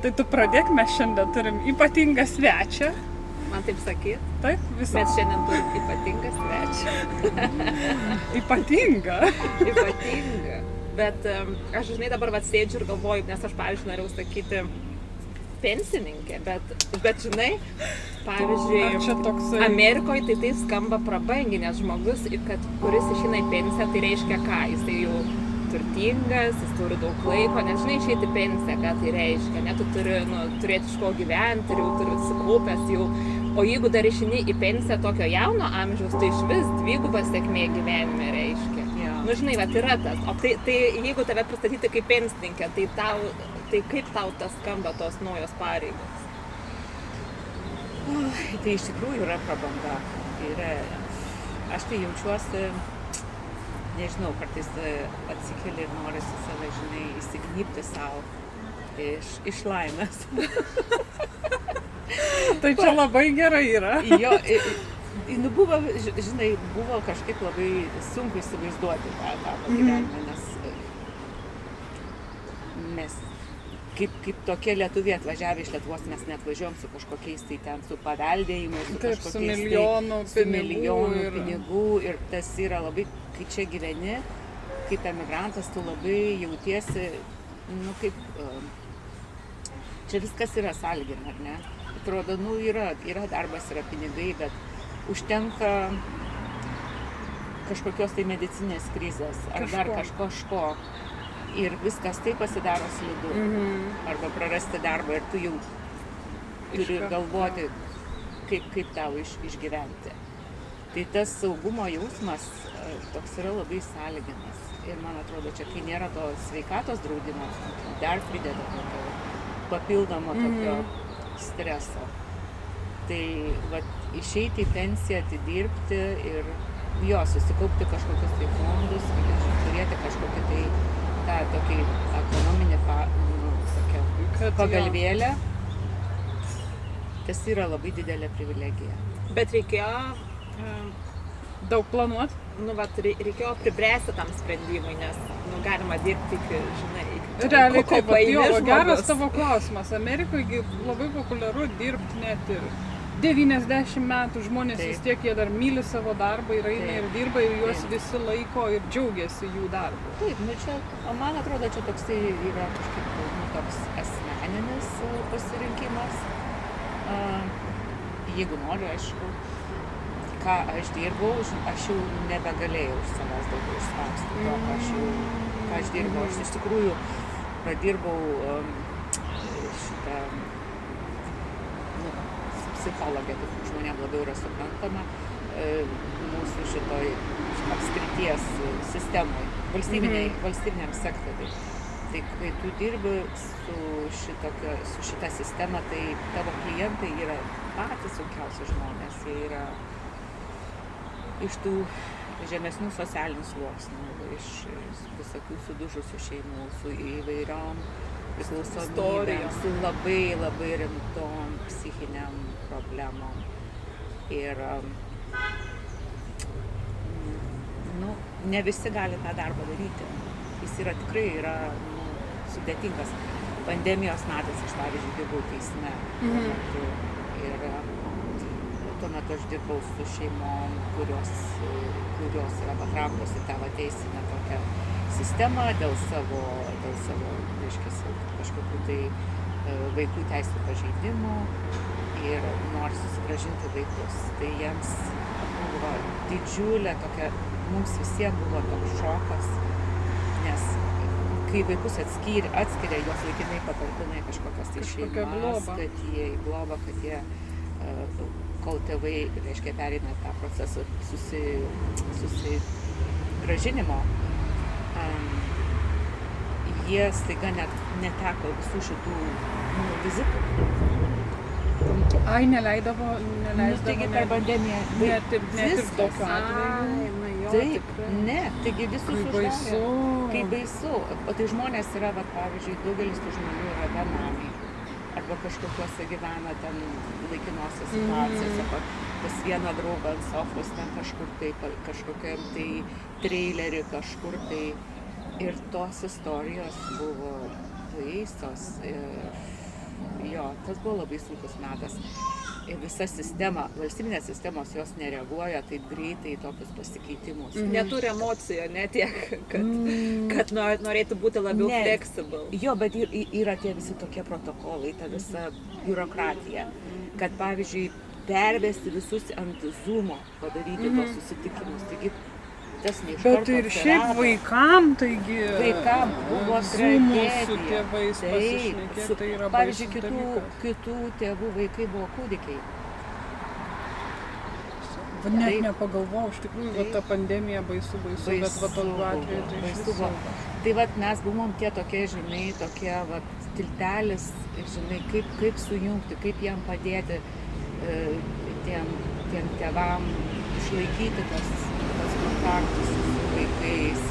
Tai tu pradėk, mes šiandien turim ypatingą svečią. Man taip sakyt? Taip, visą. Mes šiandien turim ypatingą svečią. Ypatinga. Ypatinga. Bet aš žinai dabar sėdžiu ir galvoju, nes aš pavyzdžiui norėjau sakyti pensininkė, bet žinai, pavyzdžiui, Amerikoje tai skamba prabangiai, nes žmogus, kuris išeina į pensiją, tai reiškia ką, jisai jau turtingas, jis turi daug laiko, nes žinai, išeiti į pensiją, ką tai reiškia, ne, tu turi turėti iš ko gyventi ir jau turi sukaupęs jau, o jeigu dar išeini į pensiją tokio jauno amžiaus, tai iš vis dviguba sėkmė gyvenime reiškia. Nu, žinai, vat yra tas, o tai jeigu tave pristatyti kaip pensininkę, tai kaip tau tas skamba tos naujos pareigos? Tai iš tikrųjų yra prabanga. Aš tai jaučiuosi, nežinau, kartais atsikeli ir norisi save, žinai, įsignybti savo iš laimės. Tai čia labai gerai yra. Jo, buvo kažkaip labai sunku įsivaizduoti tą gyvenimą, nes kaip tokie lietuviai atvažiavę iš Lietuvos, mes neatvažiuojam su kažkokiais tai ten su paveldėjimais, su milijonų pinigų ir tas yra labai, kai čia gyveni, kaip emigrantas, tu labai jautiesi, kaip, čia viskas yra sąlyginė, ar ne? Atrodo, yra darbas, yra pinigai, bet užtenka kažkokios tai medicinės krizės ar dar kažko ir viskas taip pasidaro slidu. Arba prarasti darbą ir tu jau turi galvoti, kaip tau išgyventi. Tai tas saugumo jausmas toks yra labai sąlyginas. Ir man atrodo, čia kai nėra to sveikatos draudimo, dar prideda tokio papildomo tokio streso. Tai išeiti į pensiją, atidirbti ir susikaupti kažkokius tai fondus, turėti kažkokį tai tą tokį ekonominį pagalvėlę, tas yra labai didelė privilegija. Bet reikėjo daug planuoti? Reikėjo pribręsti tam sprendimui, nes galima dirbti iki, žinai, realiai taip, geras tavo klausimas. Amerikoje labai populiaru dirbti net ir 90 metų žmonės vis tiek jie dar myli savo darbą ir eina ir dirba ir juos visi laiko ir džiaugiasi jų darbu. Taip, man atrodo, čia toksai yra kažkaip toks asmeninis pasirinkimas. Jeigu noriu, aišku, ką aš dirbau, aš jau nebegalėjau iš savęs daugiau išspausti to, ką aš dirbau. Aš iš tikrųjų pradirbau šitą psichologė, kaip žmonėm labiau yra suprantama, mūsų šitoj apskrities sistemoj, valstybiniam sektoriui. Tai kai tu dirbi su šita sistema, tai tavo klientai yra patys sunkiausi žmonės, jie yra iš tų žemesnių socialinių sluoksnių, iš visokių sudužusių šeimų, su įvairiom priklausomybėm, su labai labai rimtom psichiniam problemom. Ir ne visi gali tą darbą daryti. Jis tikrai yra sudėtingas. Pandemijos metais aš, pavyzdžiui, dirbau teisme. Tuo metu aš dirbau su šeimom, kurios yra patrauktos į tą teisinę tokią sistemą dėl savo reiškia, kažkokių tai vaikų teisų pažeidimų ir nori susigrąžinti vaikus. Tai jiems buvo didžiulė tokia, mums visiems buvo toks šokas, nes kai vaikus atskiria, juos laikinai patalpina į kažkokias tai šeimas, kad jie į globą, kad jie, kol tėvai, reiškia, pereina tą procesą susigrąžinimo, jie staiga net neteko visų šitų vizitų. Ai, neleisdavo. Taigi per pandemiją. Net ir tokiu atveju. Taip, ne, taigi visus uždarė. Kaip baisu. O tai žmonės yra, pavyzdžiui, daugelis tų žmonių yra benamiai. Arba kažkokiuose gyvena ten laikinose situacijose, pas vieną draugą ant sofos, ten kažkur tai, kažkokiam tai trailerį kažkur tai. Ir tos istorijos buvo baisios. Jo, tas buvo labai sunkus metas. Ir visa sistema, valstybinės sistemos, jos nereaguoja taip greitai į tokius pasikeitimus. Neturi emocijų, ne tiek, kad norėtų būti labiau flexible. Jo, bet yra tie visi tokie protokolai, ta visa biurokratija, kad pavyzdžiui pervesti visus ant Zoomo, padaryti tos susitikimus. Taigi, tas ne iš karto Bet ir šiaip vaikam, taigi vaikam buvo tragedija. Su tėvais pasišnekėti, tai yra pavyzdžiui, baisus dalykas. kitų tėvų vaikai buvo kūdikiai. Net nepagalvojau, iš tikrųjų, va, ta pandemija baisu, bet va tokiu atveju tai iš viso. Tai vat mes buvom tie tokie, žinai, tokie vat tiltelis, žinai, kaip sujungti, kaip jam padėti tiem tėvam išlaikyti tos kontaktus su vaikais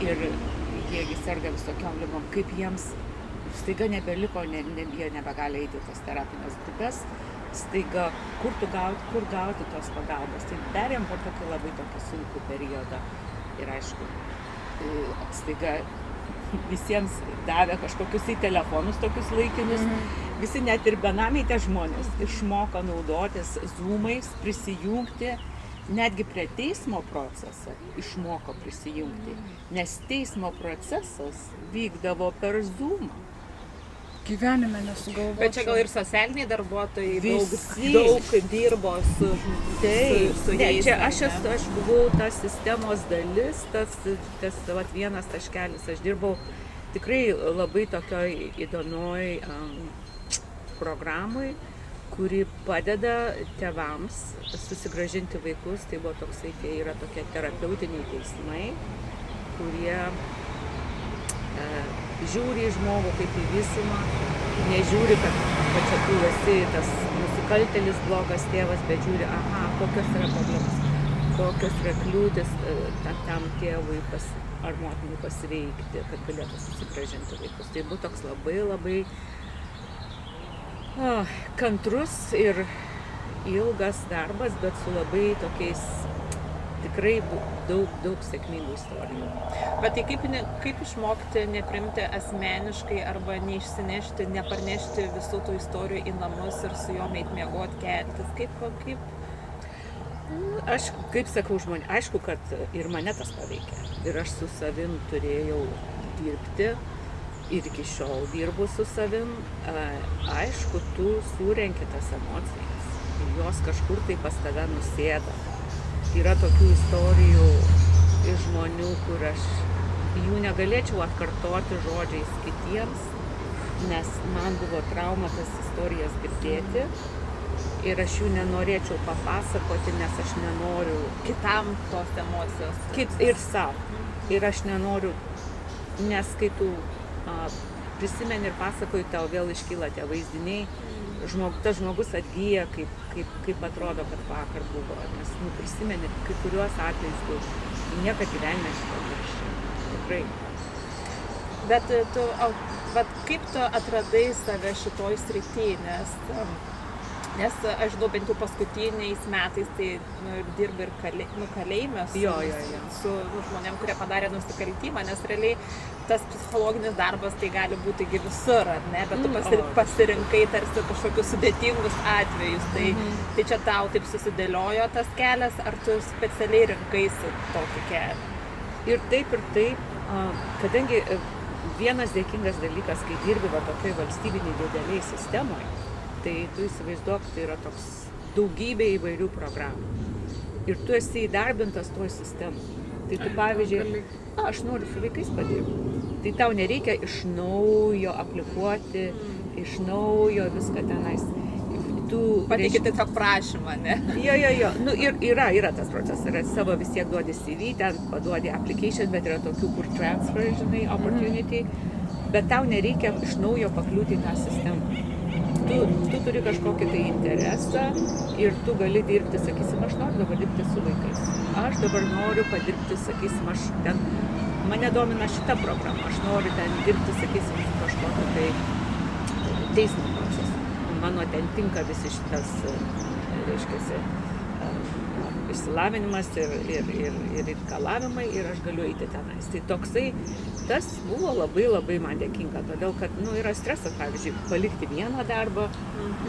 ir jiegi serga visokiom ligom, kaip jiems staiga nebeliko, jie nebegali eiti tas terapinės grupės, staiga kur gauti tos pagalbos. Tai perėjom per tokį labai tokį sunkų periodą ir aišku, staiga visiems davė kažkokius į telefonus tokius laikinus. Visi net ir benamiai tie žmonės išmoko naudotis Zoomais, prisijungti, netgi prie teismo procesą išmoko prisijungti, nes teismo procesas vykdavo per Zoomą. Gyvenime nesugalvočiau. Bet čia gal ir socialiniai darbuotojai daug dirbo su jais. Čia aš buvau tas sistemos dalis, tas vat, vienas taškelis. Aš dirbau tikrai labai tokioj įdomioj programui, kuri padeda tėvams susigrąžinti vaikus. Tai buvo toksai, tai yra tokie terapeutiniai teismai, kurie žiūri į žmogų kaip į visumą, nežiūri, kad čia tu esi tas nusikaltėlis, blogas tėvas, bet žiūri, kokios yra problemos, kokios yra kliūtis tam tėvui ar motinai pasveikti, kad galėtų susigrąžinti vaikus. Tai buvo toks labai labai kantrus ir ilgas darbas, bet su labai tokiais tikrai daug sėkmingų istorijų. Bet tai kaip išmokti neprimti asmeniškai arba neišsinešti, neparnešti visų tų istorijų į namus ir su jom eit miegot, keltis? Kaip? Aš, kaip sakau žmonė, aišku, kad ir mane tas paveikia. Ir aš su savim turėjau dirbti. Ir iki šiol dirbu su savim, aišku, tu surenki tas emocijas, jos kažkur tai pas tave nusėda. Yra tokių istorijų iš žmonių, kur aš jų negalėčiau atkartoti žodžiais kitiems, nes man buvo trauma tas istorijas girdėti ir aš jų nenorėčiau papasakoti, nes aš nenoriu kitam tos emocijos. Ir savo. Ir aš nenoriu, nes kai tu prisimeni ir pasakoji, tau vėl iškyla tie vaizdiniai, tas žmogus atgyja, kaip atrodo, kad vakar buvo, nes prisimeni kai kuriuos atvejus, tu niekad gyvenime šito nežinai. Tikrai. Bet kaip tu atradai save šitoj srity, nes aš žinau, bent jau paskutiniais metais tai dirba ir kalėjime su žmonėm, kurie padarė nusikaltimą, nes realiai tas psichologinis darbas tai gali būti visur, ne? Bet tu pasirinkai tarsi kažkokius sudėtingus atvejus, tai čia tau taip susidėliojo tas kelias, ar tu specialiai rinkaisi tokį kelią? Ir taip, kadangi vienas dėkingas dalykas, kai dirbi tokioj valstybiniai dideliai sistemoje, tai tu įsivaizduok, tai yra toks daugybė įvairių programų. Ir tu esi įdarbintas toj sistemai. Tai tu, pavyzdžiui, aš noriu su vaikais padirbti. Tai tau nereikia iš naujo aplikuoti, iš naujo viską tenais. Pateikti tiesiog prašymą, ne? Jo. Nu, ir yra tas procesas. Yra savo vis tiek duodi CV, ten paduodi application, bet yra tokių, kur transfer, žinai, opportunity. Bet tau nereikia iš naujo pakliūti į tą sistemą. Tu turi kažkokį tai interesą ir tu gali dirbti, sakysim, aš noriu dabar dirbti su vaikais. Aš dabar noriu padirbti, sakysim, mane domina šita programa, aš noriu ten dirbti, sakysim, su kažkokiu tai teismo procesu. Mano ten tinka visi šitas, reiškiasi, išsilavinimas ir reikalavimai ir aš galiu eiti tenais. Tai toksai, tas buvo labai man dėkinga, todėl kad, yra stresas, pavyzdžiui, palikti vieną darbą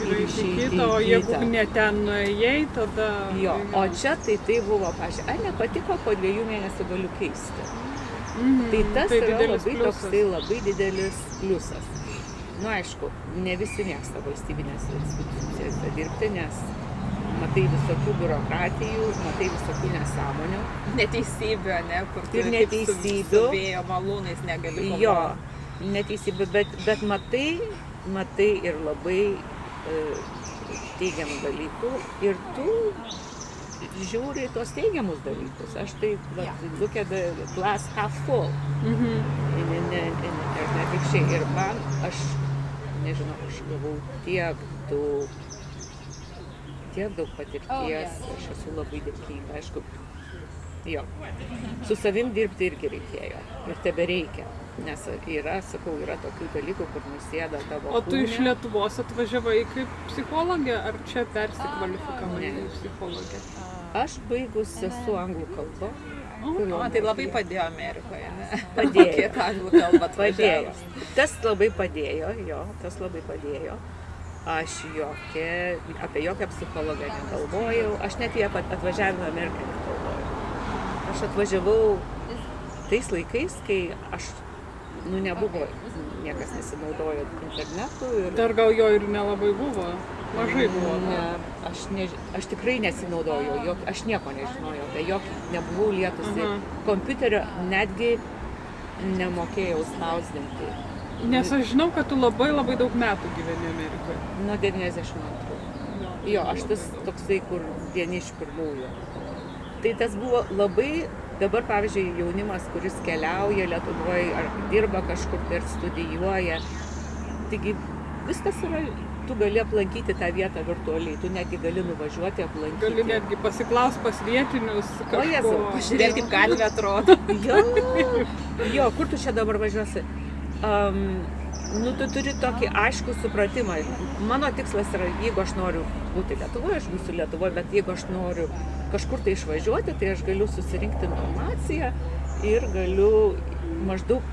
ir išeiti kitą, o jeigu ne ten nuėjai, tada... Jo, o čia tai buvo, pavyzdžiui, nepatiko, po 2 mėnesių galiu keisti. Tai tas tai yra labai pliusas. toksai labai didelis pliusas. Aišku, ne visi mėgsta valstybinės institucijose dirbti, nes matai visokių biurokratijų, matai visokių nesąmonių. Neteisybių, ne? Kur ir neteisybių. Su vėjo malūnais negali kovoti. Jo, neteisybių, bet matai ir labai teigiamų dalykų ir tu žiūri tuos teigiamus dalykus. Aš look at the glass half full. Ne atvirkščiai. Ir man, aš gavau tiek daug patirties, aš esu labai dėkinga. Aišku, jo, su savim dirbti irgi reikėjo ir tebereikia. Nes yra tokių dalykų, kur nusėda tavo kūne. O tu iš Lietuvos atvažiavai kaip psichologė, ar čia persikvalifikavai į psichologę? Aš baigus esu anglų kalbą. Tai labai padėjo Amerikoje, ne? Padėjo. Anglų kalbą atvažiavo. Tas labai padėjo. Aš apie jokią psichologę negalvojau. Aš net apie atvažiavimą Ameriką negalvojau. Aš atvažiavau tais laikais, kai nebuvo, niekas nesinaudojo internetu. Dar gal jo ir nelabai buvo? Mažai buvo. Aš tikrai nesinaudojau, aš nieko nežinojau, nebuvau lietusi. Kompiuterio netgi nemokėjau spausdinti. Nes aš žinau, kad tu labai daug metų gyveni Amerikoje. Nuo 92. Jo, aš tas toksai, kur vieni iš pirmųjų. Tai tas buvo labai, dabar pavyzdžiui, jaunimas, kuris keliauja Lietuvoje, ar dirba kažkur ir studijuoja. Taigi viskas yra... Tu gali aplankyti tą vietą virtualiai, tu netgi gali nuvažiuoti aplankyti. Gali netgi pasiklaus pas vietinius kažko. Pažiūrėti, kaip gatvė atrodo. Jo, kur tu čia dabar važiuosi? Tu turi tokį aiškų supratimą. Mano tikslas yra, jeigu aš noriu būti Lietuvoje, aš būsiu Lietuvoje, bet jeigu aš noriu kažkur tai išvažiuoti, tai aš galiu susirinkti informaciją ir galiu maždaug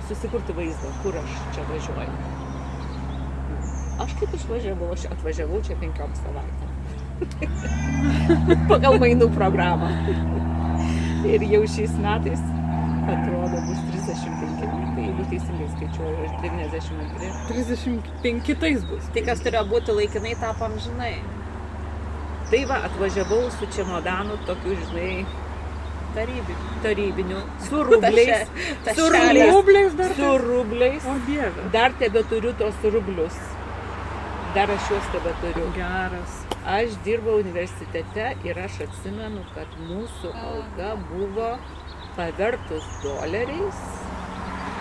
susikurti vaizdą, kur aš čia važiuoju. Aš kaip išvažiavau, aš atvažiavau čia 5 savaitėm. Pagal mainų programą. Ir jau šiais metais, atrodo, bus 35 metai, jeigu teisingai skaičiuoju, aš 92. 35 tais bus. Tai kas turėjo būti laikinai, tapo amžinai. Tai atvažiavau su čemodanu, tokiu, tarybiniu, su rubliais. Su rubliais. O Dieve. Dar tebeturiu tos rublius. Dar aš juos tebeturiu. Geras. Aš dirbau universitete ir aš atsimenu, kad mūsų alga buvo pavertus doleriais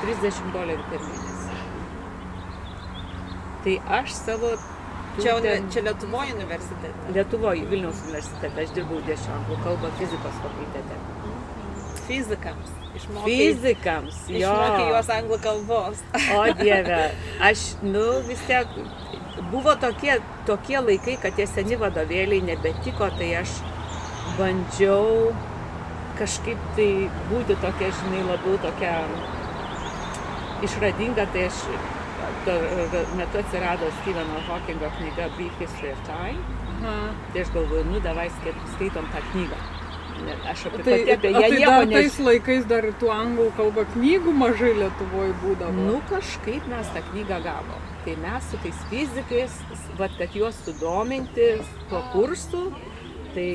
$30 per mėnesį. Tai aš savo... Čia Lietuvoje universitete? Lietuvoje, Vilniaus universitete. Aš dirbau dėsčiau anglų kalbą fizikos fakultete. Fizikams? Fizikams, jo. Išmokė juos anglų kalbos. O Dieve, aš, vis tiek... Buvo tokie laikai, kad tie seni vadovėliai nebetiko, tai aš bandžiau kažkaip tai būti tokia, labiau tokia išradinga, tai aš metu atsirado Stepheno Hawkingo knyga Brief History of Time. Tai aš galvoju, davai skaitom tą knygą. Aš apie ją nieko tais laikais dar tų anglų kalbą knygų mažai Lietuvoje būdavo. Kažkaip mes tą knygą gavom. Tai mes su tais fizikais, kad juos sudominti tuo kursu, tai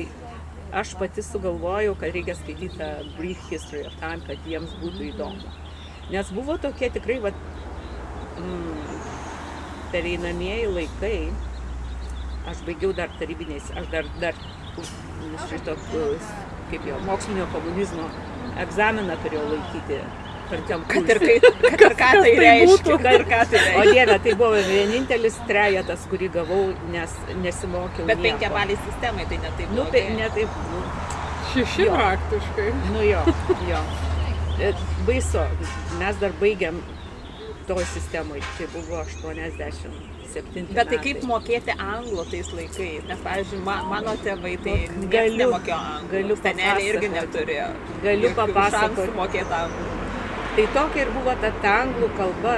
aš pati sugalvojau, kad reikia skaityti tą Brief History of Time, kad jiems būtų įdomu. Nes buvo tokie tikrai pereinamieji laikai. Aš baigiau dar tarybiniais, aš dar šito, kaip jau, mokslinio komunizmo egzaminą turėjau laikyti. Kad ir ką tai reiškia. O Dieve, tai buvo vienintelis trejetas, kurį gavau, nes nesimokiau nieko. Bet 5 baliai sistemai, tai ne taip blogai. Ne taip. 6 praktiškai. Jo. Baisu. Mes dar baigiam toj sistemoje, tai buvo 87 Bet tai kaip mokėti anglų tais laikais? Nes, pavyzdžiui, mano tėvai tai nemokėjo anglų. Seneliai irgi neturėjo. Galiu papasakoti. Mokėti anglų. Tai tokia ir buvo ta anglų kalba.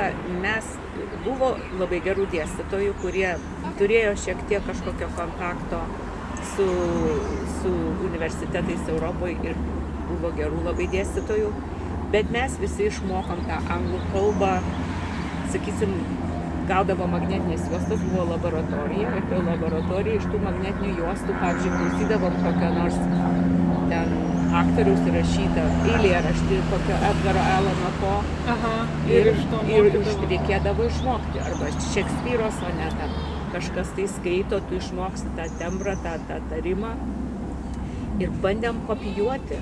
Buvo labai gerų dėstytojų, kurie turėjo šiek tiek kažkokio kontakto su universitetais Europoje ir buvo gerų labai dėstytojų. Bet mes visi išmokom tą anglų kalbą, sakysim, gaudavo magnetinės juostos, buvo laboratorija, ir toj laboratorijai iš tų magnetinių juostų, pavyzdžiui, klausydavom kokio nors ten aktoriaus įrašytą eilėraštį, kokio Edgaro Alano Poe, ir reikėdavo išmokti, arba Šekspyro sonetą. Kažkas tai skaito, tu išmoksti tą tembrą, tą tarimą ir bandėm kopijuoti.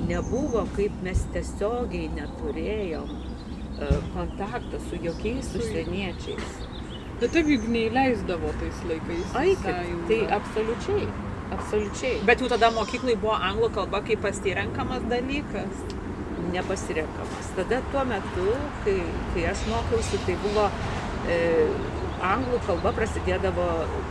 Nebuvo, kaip mes tiesiogiai neturėjom kontakto su jokiais užsieniečiais. Bet taip juk neįleisdavo tais laikais. Tai absoliučiai. Bet jau tada mokyklai buvo anglų kalba kaip pasirenkamas dalykas? Nepasirenkamas. Tada tuo metu, kai aš mokiausi, tai buvo anglų kalba prasidėdavo,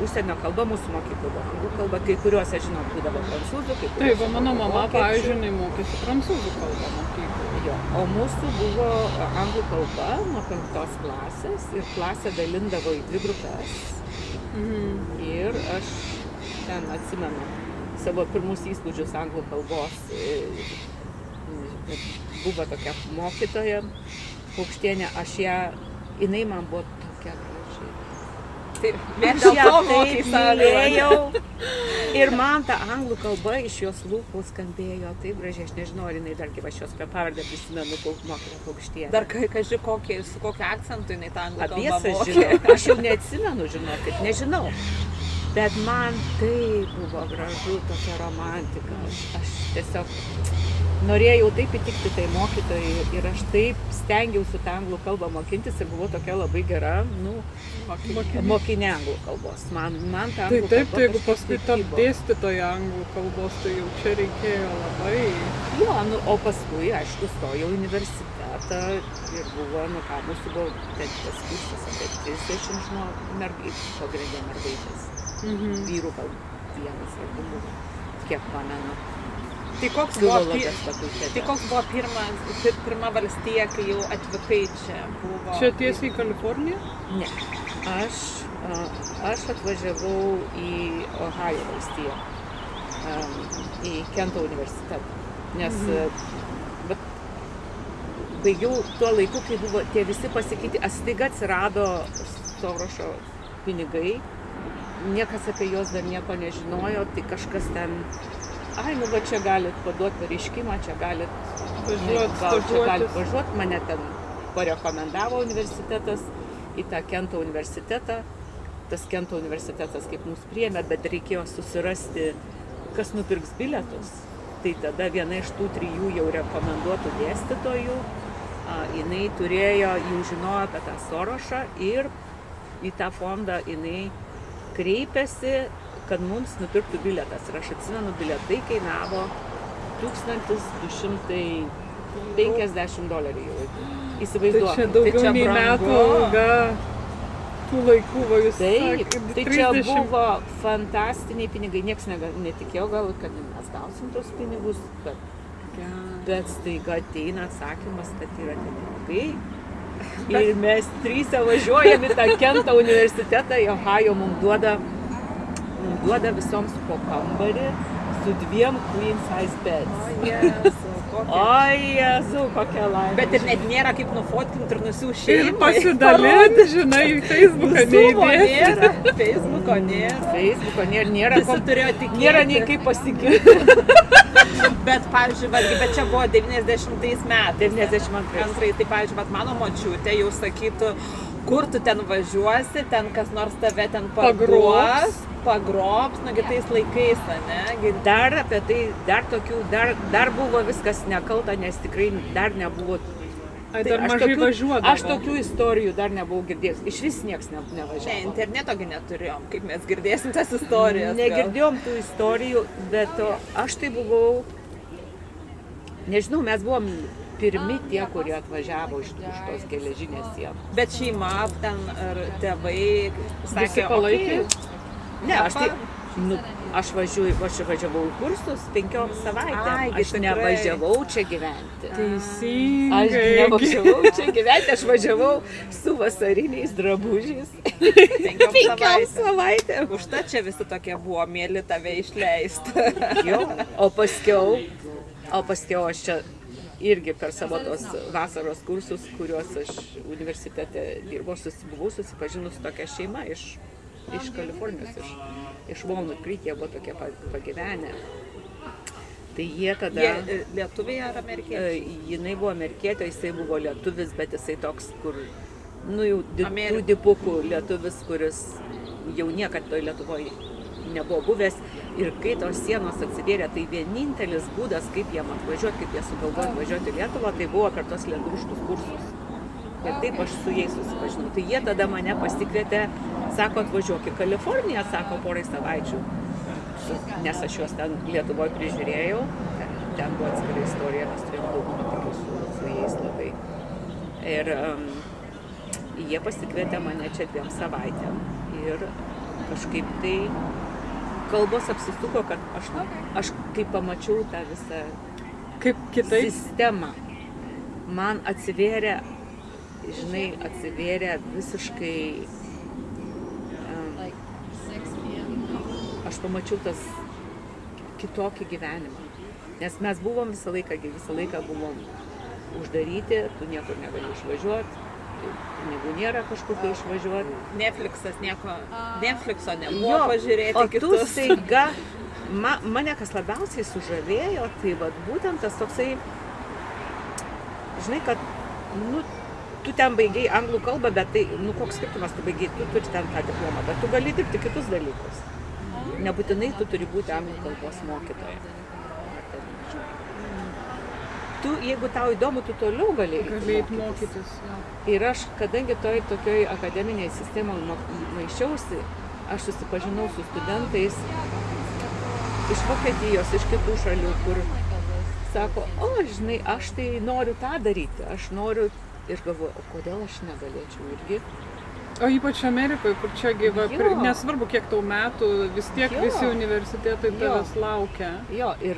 užsienio kalba mūsų mokyklų buvo anglų kalba, kai kuriuos, aš žinau, būdavo prancūzų, kai kuriuos. Taip, mano mama, pavyzdžiui, mokėsi prancūzų kalbą mokykloje. O mūsų buvo anglų kalba nuo 5 klasės ir klasę dalindavo į 2 grupės. Ir aš ten atsimenu savo pirmus įspūdžius anglų kalbos. Buvo tokia mokytoja, Paukštienė, jinai man buvo tokia graži. Aš ją taip mylėjau ir man ta anglų kalba iš jos lūpų skambėjo taip gražiai, aš nežinau, ar jinai dar kaip aš jos pavardę prisimenu, mokytoja Paukštienė. Dar kažkai su kokiu akcentu jinai tą anglų kalbą mokė. Žinau, aš jau neatsimenu, žinokit, nežinau. Bet man tai buvo gražu, tokia romantika. Aš tiesiog norėjau taip įtikti tai mokytojai ir aš taip stengiausi tą anglų kalbą mokintis ir buvau tokia labai gera, mokinė anglų kalbos. Man tą anglų kalbą taip, jeigu paskui tapt dėstytoja anglų kalbos, tai jau čia reikėjo labai. Jo, o paskui, aišku, stojau į universitetą ir buvo, mūsų buvo tas kursas apie 30 mergaičių, pagrindė mergaitės. Vyrų gal vienas ar du, kiek pamenu. Tai koks buvo pirma valstija, kai jau atvykai čia? Čia tiesiai į Kaliforniją? Ne. Aš atvažiavau į Ohajo valstiją, į Kento universitetą. Nes baigiau tuo laiku, kai buvo tie visi pasikeitė, staiga atsirado Sorošo pinigai. Niekas apie juos dar nieko nežinojo, tai kažkas ten, va čia galit paduoti pareiškimą, čia galit važiuoti, mane ten parekomendavo universitetas į tą Kento universitetą. Tas Kento universitetas kaip mus priėmė, bet reikėjo susirasti, kas nupirks bilietus. Tai tada viena iš tų 3 jau rekomenduotų dėstytojų, jinai jau žinojo apie tą Sorošą ir į tą fondą jinai kreipėsi, kad mums nupirktų bilietas. Ir aš atsimenu, bilietai kainavo $1,250 jau. Įsivaizduoju. Tai čia daugiau nei metų ilga tų laikų, va jūs sakėte. Tai čia buvo fantastiniai pinigai. Niekas netikėjo gal, kad mes gausim tos pinigus, bet staiga ateina atsakymas, kad yra tie pinigai. Ir mes 3 važiuojam į tą Kento universitetą, į Ohajo mums duoda visoms po kambarį su 2 queen size beds. O Jezu, kokia laimė. Bet ir net nėra kaip nufotkinti ir nusiųsti šeimai. Ir pasidalinti, žinai, Facebooką neįdėsi. Facebooką nėra nei kaip pasikirti. Bet, pavyzdžiui, čia buvo 90 metais. 92. Tai, pavyzdžiui, mano močiutė jau sakytų, kur tu ten važiuosi, ten kas nors tave ten pagrobs, tais laikais, ne? Dar apie tai, dar buvo viskas nekalta, nes tikrai dar nebuvo. Dar mažai važiuodavo. Aš tokių istorijų dar nebuvau girdėjęs. Iš vis nieks nevažiavo. Ne, internetogi neturėjom, kaip mes girdėsim tas istorijas. Negirdėjom tų istorijų, bet aš tai buvau, nežinau, mes buvom pirmi tie, kurie atvažiavo iš tos geležinės sienos. Bet šeima, ten ar tėvai sakė, palaikė? Ne, aš važiavau į kursus 5 savaitėm. Aš nevažiavau čia gyventi. Teisingai. Aš nevažiavau čia gyventi, aš važiavau su vasariniais drabužiais. 5 savaitėm. Užtat čia visi tokie buvo, mėly tave išleisti. Jo, o paskiau aš čia irgi per savo tos vasaros kursus, kuriuos aš universitete dirbau, buvau susipažinus tokia šeima iš Kalifornijos, iš Walnut Creek, jie buvo tokie pagyvenę. Tai jie tada... Jie lietuviai ar amerikiečiai? Jinai buvo amerikietė, jisai buvo lietuvis, bet jisai toks, kur, jau tų dipukų lietuvis, kuris jau niekad toj Lietuvoje nebuvo buvęs. Ir kai tos sienos atsivėrė, tai vienintelis būdas, kaip jiem atvažiuoti, kaip jie sugalvojo atvažiuoti į Lietuvą, tai buvo per tos lietuviškus kursus. Ir taip aš su jais susipažinau. Tai jie tada mane pasikvietė, sako, atvažiuok į Kaliforniją, sako, 2 savaičių. Nes aš juos ten Lietuvoje prižiūrėjau. Ten buvo atskira istorija, mes turėjome daug nuotykių su jais labai. Ir jie pasikvietė mane čia 2 savaitėm. Ir kažkaip tai kalbos apsisuko, kad aš kai pamačiau tą visą sistemą, man atsivėrė visiškai, aš pamačiau tas kitokį gyvenimą. Nes mes buvom visą laiką buvom uždaryti, tu niekur negali išvažiuoti, pinigų nėra kažkur tai išvažiuoti. Netflixo nebuvo pažiūrėti kitus. O tu staiga, mane kas labiausiai sužavėjo, tai būtent tas toksai, žinai, kad, tu ten baigiai anglų kalbą, bet tai, koks skirtumas tu baigiai, tu turi ten tą diplomą, bet tu gali dirbti kitus dalykus. Nebūtinai tu turi būti anglų kalbos mokytoja. Tu, jeigu tau įdomu, tu toliau galėjai mokytis. Ir aš, kadangi tokioj akademinėje sistemoje maišiausi, aš susipažinau su studentais iš Vokietijos, iš kitų šalių, kur sako, žinai, aš tai noriu tą daryti, aš noriu ir galvoju, o kodėl aš negalėčiau irgi. O ypač Amerikoje, kur čia gyva, nesvarbu kiek tau metų, vis tiek visi universitetai tavęs laukia. Jo, ir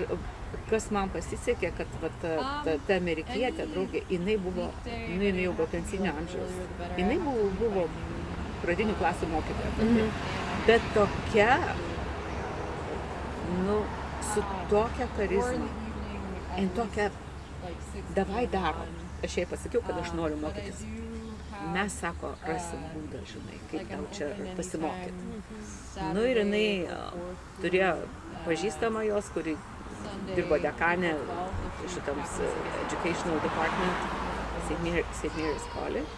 kas man pasisekė, kad ta amerikietė draugė, jinai jau buvo pensinio amžiaus. Jinai buvo pradinių klasių mokytoja. Bet tokia, su tokia charizma, tokia, davai darom. Aš jai pasakiau, kad aš noriu mokytis. Mes, sako, rasim būdą, žinai, kaip tau čia pasimokyti. Ir jinai turėjo pažįstamą jos, kuri dirbo dekanė šitams Educational Department, St. Mary's College.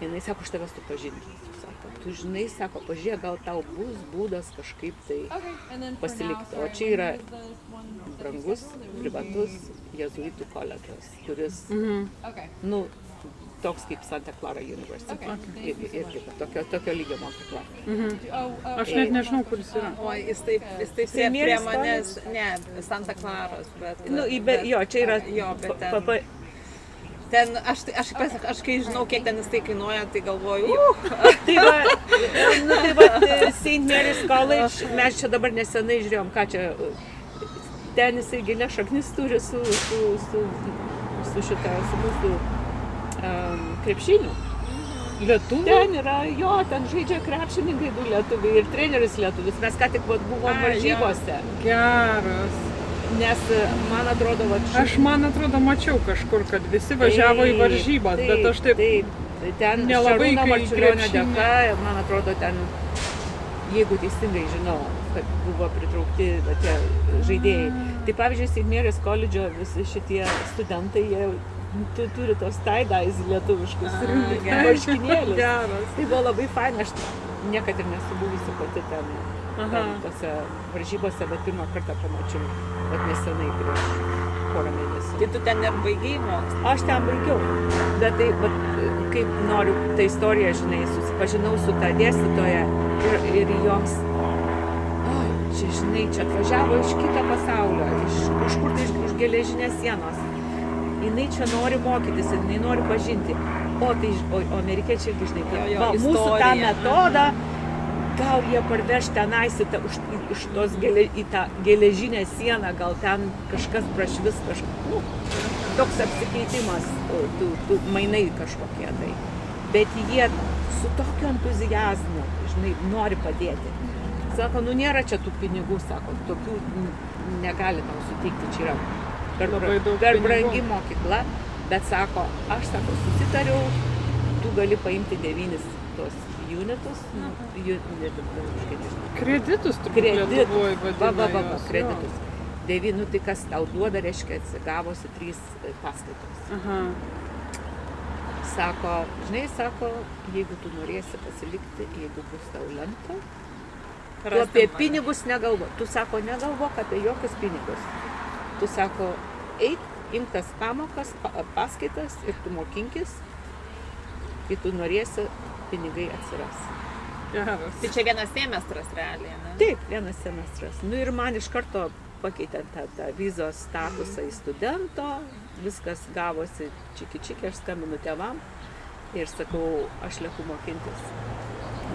Jinai sako, aš tavęs tu pažinti. Sako, tu žinai, sako, pažiūrėk, gal tau bus būdas kažkaip tai pasilikti. O čia yra brangus, privatus jėzuitų koledžas, kuris, toks kaip Santa Clara University. Irgi tokio lygio mokykla. Aš net nežinau, kur jis yra. O jis taip sėd prie manęs, ne, Santa Claros, bet... Jo, čia yra... Jo, bet ten... Ten, aš kai žinau, kiek ten jis tai kainuoja, tai galvoju, Tai va, St. Mary's College, mes čia dabar nesenai žiūrėjom, ką čia... Ten jisai gilę šaknis turi su mūsų krepšiniu. Lietuvių? Ten yra, ten žaidžia krepšininkai 2 lietuviai ir treneris lietuvis. Mes ką tik buvom varžybose. Geras. Nes, man atrodo, man atrodo, mačiau kažkur, kad visi važiavo į varžybas, bet aš taip ten nelabai Šarūno Marčiulionio dėka, man atrodo, ten, jeigu teisingai žinau, kad buvo pritraukti tie žaidėjai. Tai pavyzdžiui, St. Mary's College'o visi šitie studentai, jie turi tos tie-dyes lietuviškus marškinėlius. Tai buvo labai faina, aš niekad ir nesu buvusi pati ten tose varžybose, bet pirmą kartą pamačiau, nesenai prieš porą mėnesių. Tai tu ten ir baigiai mokslą? Aš ten baigiau, bet tai, kaip noriu tą istoriją, žinai, susipažinau su tą dėstytoją ir joms, čia, žinai, čia atvažiavo iš kito pasaulio, iš kažkur tai iš geležinės sienos. jinai čia nori mokytis, jinai nori pažinti. O amerikiečiai irgi, žinai, mūsų tą metodą, gal jie parveš tenais iš tos į tą geležinę sieną, gal ten kažkas prašvis toks apsikeitimas, tų mainai kažkokie tai. Bet jie su tokiu entuzijazmu, žinai, nori padėti. Sako, nėra čia tų pinigų, sako, tokių negali tau suteikti, čia yra per brangi mokykla, bet sako, aš susitariau, tu gali paimti 9 tos unitus, kreditus Lietuvoje vadina. Kreditus. 9, tai kas tau duoda, reiškia, atsigavosi 3 paskaitos. Sako, žinai, jeigu tu norėsi pasilikti, jeigu bus tau lemta, tu apie pinigus negalvo. Tu sako, negalvok apie jokius pinigus. Tu sako, eik, imk tas pamokas, paskaitas ir tu mokinkis, kai tu norėsi, pinigai atsiras. Geras. Tai čia vienas semestras realiai, ne? Taip, vienas semestras. Ir man iš karto pakeitė tą vizos statusą į studento, viskas gavosi čiki, aš skambinu tėvam ir sakau, aš lieku mokintis.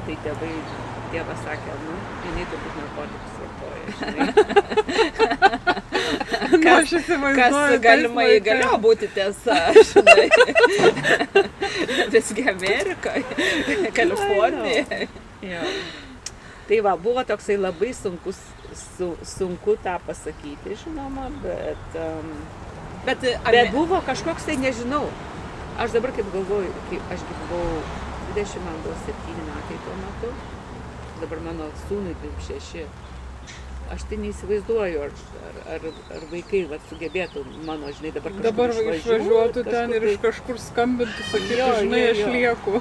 Tai tėvas sakė, jinai turbūt narkotikus vartoja, žinai. Kas galimai galėjo būti tiesa, žinai. Visgi Amerikoje, Kalifornijoje. Tai buvo toksai labai sunku tą pasakyti, žinoma, bet buvo kažkoks tai, nežinau. Aš dabar kaip galvoju, aš buvau 20, man buvo 7 metai tuo metu, dabar mano sūnui 26. Aš tai neįsivaizduoju, ar vaikai sugebėtų mano, žinai, dabar išvažiuotų ten ir iš kažkur skambintų, sakytų, žinai, aš lieku.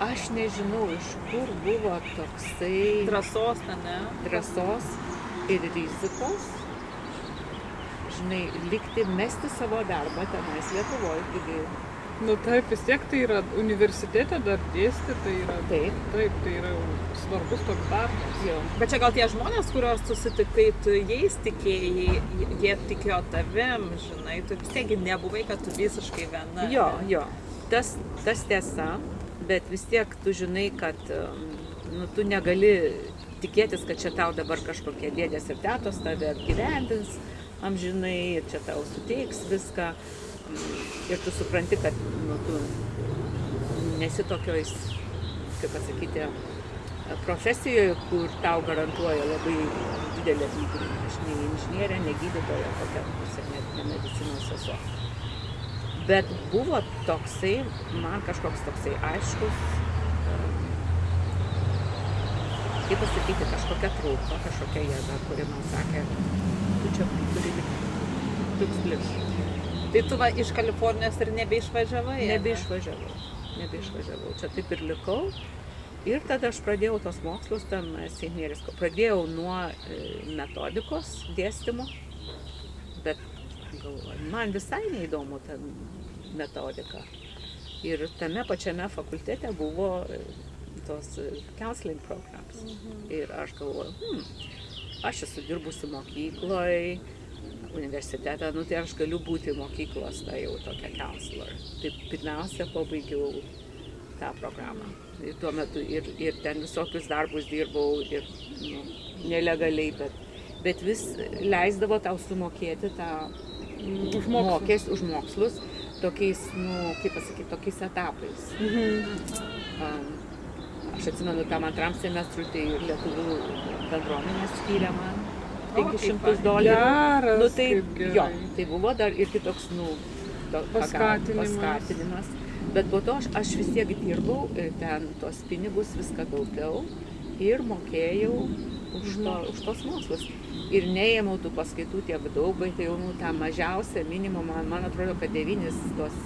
Aš nežinau, iš kur buvo toksai drąsos ir rizikos, žinai, likti, mesti savo darbą tenais Lietuvoje. Taip, vis tiek tai yra universitete dar dėsti, tai yra, taip, tai yra svarbus toks darbas. Bet čia gal tie žmonės, kuriuos susitikai, tu jais tikėjai, jie tikėjo tavim, žinai, tu vis tiek nebuvai, kad tu visiškai viena. Jo, tas tiesa, bet vis tiek tu žinai, kad tu negali tikėtis, kad čia tau dabar kažkokie dėdės ir tetos tave apgyvendins amžinai ir čia tau suteiks viską. Ir tu supranti, kad tu nesi tokioj, kaip pasakyti, profesijoje, kur tau garantuoja labai didelį atlyginimą. Aš ne inžinierė, ne gydytoja, kokia pusė, ne medicinos sesuo. Bet buvo toksai, man kažkoks toksai aiškus, kaip pasakyti, kažkokia trūka, kažkokia jėga, kuri man sakė, tu čia turi likti, toks pliš. Tai tu iš Kalifornijos ir nebeišvažiavai? Nebeišvažiavau. Čia taip ir likau. Ir tada aš pradėjau tos mokslus, pradėjau nuo metodikos dėstymo, bet galvoju, man visai neįdomu ta metodika. Ir tame pačiame fakultete buvo tos counseling programs. Ir aš galvoju, aš esu dirbusi mokykloje, universitetą, tai aš galiu būti mokyklos, tai jau tokia counselor. Tai pirmiausia, pabaigiau tą programą. Ir tuo metu ir ten visokius darbus dirbau, ir nelegaliai, bet vis leisdavo tau sumokėti tą už mokslus tokiais, kaip pasakyti, tokiais etapais. Aš atsimenu, tam antram semestrui, tai lietuvių bendruomenės skyrė man $500. Geras, tai buvo dar ir kitoks, paskatinimas. Bet po to aš vis tiek dirbau, ten tos pinigus viską gaupiau ir mokėjau už tos mokslus. Ir neėmiau tų paskaitų tiek daug, bet jau tą mažiausią minimumą, man atrodo, kad 9 tos...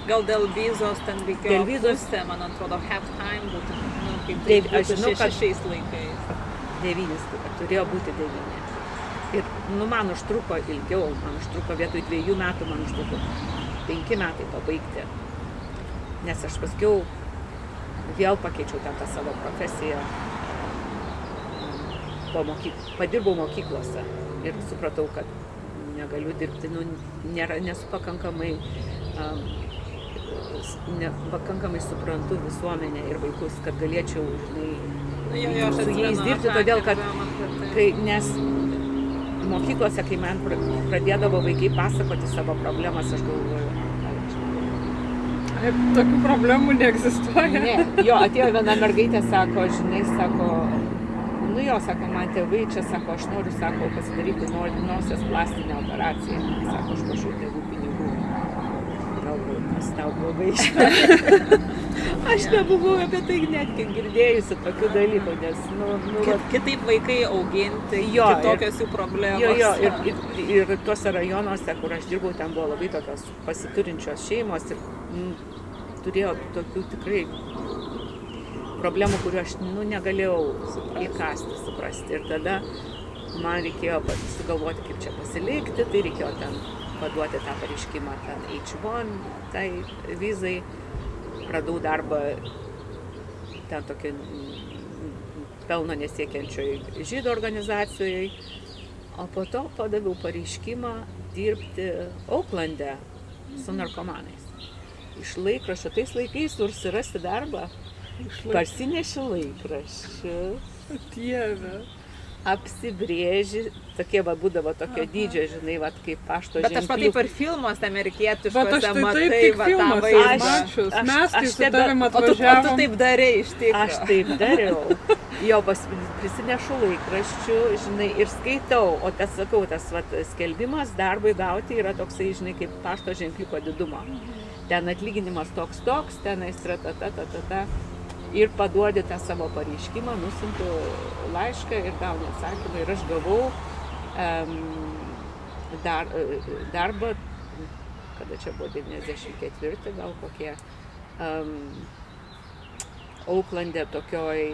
Gal dėl vizos ten reikėjo pusę, man atrodo, half time būtų, kaip tai būtų 6 laikais. 9, turėjo būti 9. Ir man užtruko ilgiau, man užtruko vietoj 2 metų, man užtruko 5 metai pabaigti. Nes aš paskiau vėl pakeičiau tą savo profesiją. Padirbau mokyklose ir supratau, kad negaliu dirbti, nesu pakankamai, pakankamai suprantu visuomenę ir vaikus, kad galėčiau, žinai, su jais dirbti, todėl kad, nes mokyklose, kai man pradėdavo vaikai pasakoti savo problemas, aš galvoju, tokių problemų neegzistuoja. Ne, jo, atėjo viena mergaitė, sako, žinai, sako, sako, man tėvai čia, sako, aš noriu, sako, pasidaryti nosies plastinę operaciją. Sako, aš prašau tėvų pinigų. Galvoju, kas tau blogai. Aš nebuvau apie tai netgi girdėjusi tokių dalykų, nes, kitaip vaikai auginti, kitokios jų problemos. Jo, ir tuose rajonuose, kur aš dirbau, ten buvo labai tokios pasiturinčios šeimos ir turėjo tokių tikrai problemų, kurių aš negalėjau įkasti, suprasti. Ir tada man reikėjo sugalvoti, kaip čia pasilikti, tai reikėjo ten paduoti tą pareiškimą ten H1, tai vizai. Radau darbą ten tokio pelno nesiekiančioj žydų organizacijoj, o po to padaviau pareiškimą dirbti Auklande su narkomanais. Iš laikraščio, tais laikais susirasti darbą, parsineši laikraščius. Dieve. Apsibrėži, tokie būdavo tokio dydžio, žinai, kaip pašto ženkliukai. Bet aš matai per filmus amerikietiškose, bet aš tai taip filmas mačius. Mes tai su tavim atvažiavom. O tu taip darei iš tikrųjų. Aš taip dariau. Jo, prisinešu laikraščių, žinai, ir skaitau. O tas, sakau, tas skelbimas darbui gauti yra toksai, žinai, kaip pašto ženkliuko didumo. Ten atlyginimas toks, tenais yra ta. Ir paduodi tą savo pareiškimą, nusintu laišką ir gauni atsakymą. Ir aš gavau darbą, kada čia buvo 94, gal kokie, Auklande tokioj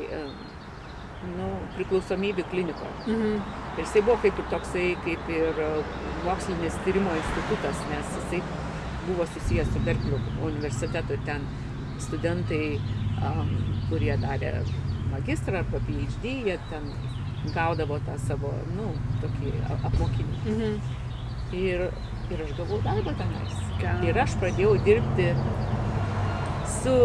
priklausomybių klinikoje. Ir jisai buvo kaip ir toksai, kaip ir mokslinis tyrimo institutas, nes jisai buvo susijęs su Berklio universitetu, ten studentai, kurie darė magistrą arba PhD, jie ten gaudavo tą savo, tokį apmokinimą. Ir aš gavau darbą tenais. Ir aš pradėjau dirbti su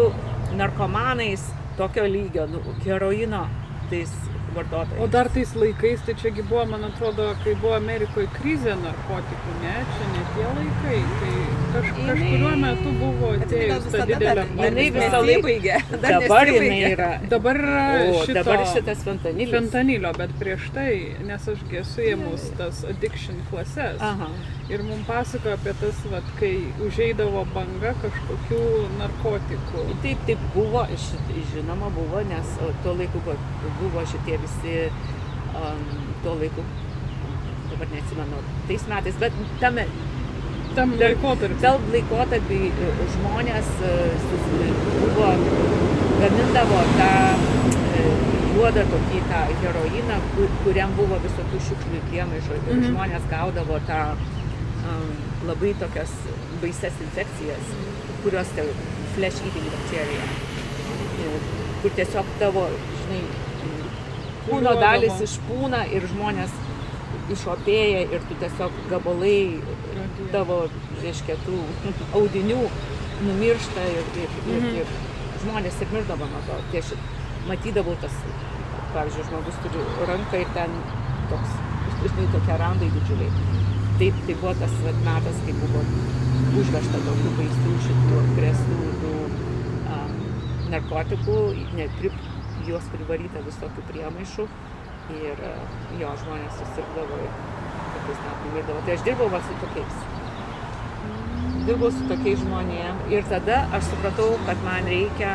narkomanais tokio lygio, heroino tais vartotojais. O dar tais laikais, tai čiagi buvo, man atrodo, kai buvo Amerikoje krizė narkotikų, ne? Čia ne tie laikai, kai kažkuriuo metu buvo atėjus ta didelė jinai visą laiką. Dabar jinai yra. Dabar yra dabar šitas fentanilis. Fentanilio, bet prieš tai, nes ašgi esu ėmus tas addiction klases. Ir mums pasako apie tas, kai užeidavo banga kažkokių narkotikų. Taip buvo, žinoma buvo, nes tuo laiku buvo šitie visi, tuo laiku, dabar neatsimenu, tais metais, bet tam laikotarpį žmonės gamindavo tą juodą tokį tą heroiną, kuriam buvo visokių šiukšlių priemaišų. Ir žmonės gaudavo tą labai tokias baises infekcijas, kurios flesh eating bacteria, kur tiesiog tavo, žinai, kūno dalis išpūna ir žmonės išopėja ir tu tiesiog gabalai tavo, reiškia, tų audinių numiršta ir žmonės ir mirdavo nuo to. Tai aš matydavau tas, pavyzdžiui, žmogus turi ranką ir ten toks, žinai, tokie randai didžiuliai. Tai buvo tas metas, kai buvo užvežta tokių baisių šitų agresų narkotikų, juos privaryta visokių priemaišų ir jo žmonės susirgdavo ir tokiais net numirdavo. Tai aš dirbau su tokiais. Dirbau su tokiais žmonėm ir tada aš supratau, kad man reikia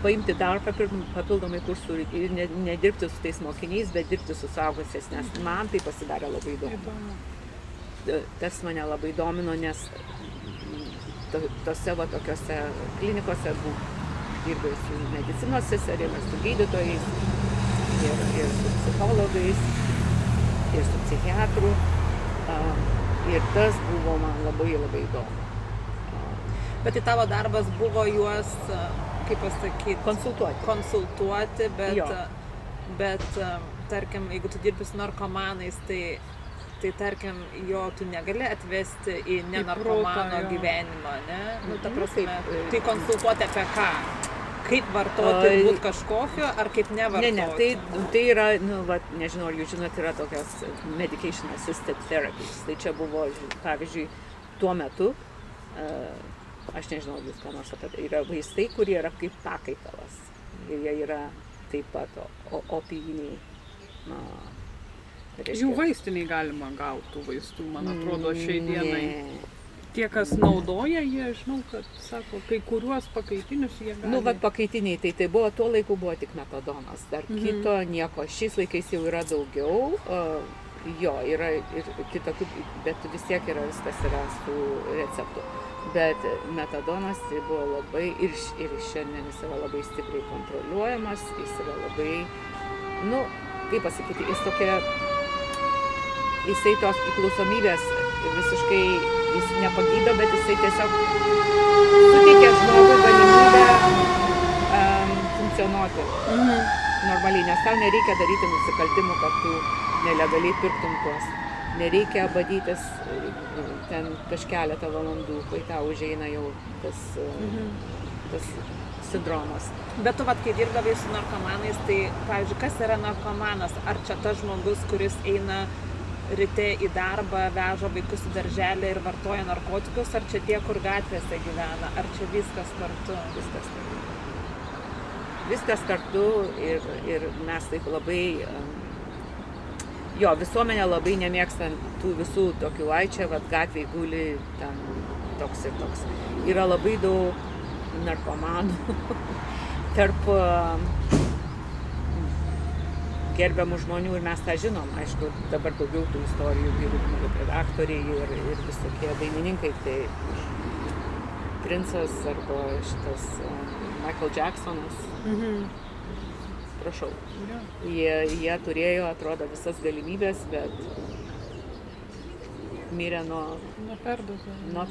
paimti dar papildomai kursų ir nedirbti su tais mokiniais, bet dirbti su suaugusiais, nes man tai pasidarė labai įdomu. Tas mane labai domino, nes tose tokiose klinikose dirbau su medicinos seserėmis, su gydytojais, ir su psichologais, ir su psichiatru. Ir tas buvo man labai labai įdomu. Bet tai tavo darbas buvo juos, kaip pasakyti, konsultuoti, bet tarkim, jeigu tu dirbi su narkomanais, tai tarkim, jo tu negali atvesti į nenarkomano gyvenimą, ne? Nu, ta prasme, tai konsultuoti apie ką? Kaip vartoti būt kažkokio, ar kaip nevartoti? Ne, tai yra, nežinau, ar jūs žinot, yra tokios medication assisted therapies. Tai čia buvo, pavyzdžiui, tuo metu, aš nežinau, jūs ką nors apie tai, yra vaistai, kurie yra kaip pakaitalas. Ir jie yra taip pat opijiniai. Jų vaistiniai galima gauti tų vaistų, man atrodo, šiai dienai. Tie, kas naudoja, jie, žinau, kad, sako, kai kuriuos pakaitinius jie gali. Pakaitiniai, tai buvo, tuo laiku buvo tik metadonas, dar kito nieko. Šiais laikais jau yra daugiau, yra ir kitokių, bet vis tiek yra viskas yra su receptu. Bet metadonas tai buvo labai, ir šiandien jis yra labai stipriai kontroliuojamas, jis yra labai, kaip pasakyti, jisai tos priklausomybės visiškai, jis nepagydo, bet jisai tiesiog suteikia žmogui galimybę funkcionuoti normaliai, nes tau nereikia daryti nusikaltimų, kad tu nelegaliai pirktum tuos. Nereikia badytis ten kažkeletą valandų, kai tau užeina jau tas sindromas. Bet tu, kai dirbdavai su narkomanais, tai, pavyzdžiui, kas yra narkomanas? Ar čia tas žmogus, kuris eina ryte į darbą, veža vaikus į darželį ir vartoja narkotikus, ar čia tie, kur gatvėse gyvena? Ar čia viskas kartu? Viskas kartu ir mes taip labai... visuomenė labai nemėgsta tų visų tokių, čia gatvėj guli, ten toks ir toks. Yra labai daug narkomanų tarp gerbiamų žmonių ir mes tą žinom. Aišku, dabar daugiau tų istorijų girdime kaip aktoriai ir visokie dainininkai. Tai Princas arba šitas Michael Jacksonas. Prašau. Jie turėjo, atrodo, visas galimybės, bet mirė nuo perdozavimo.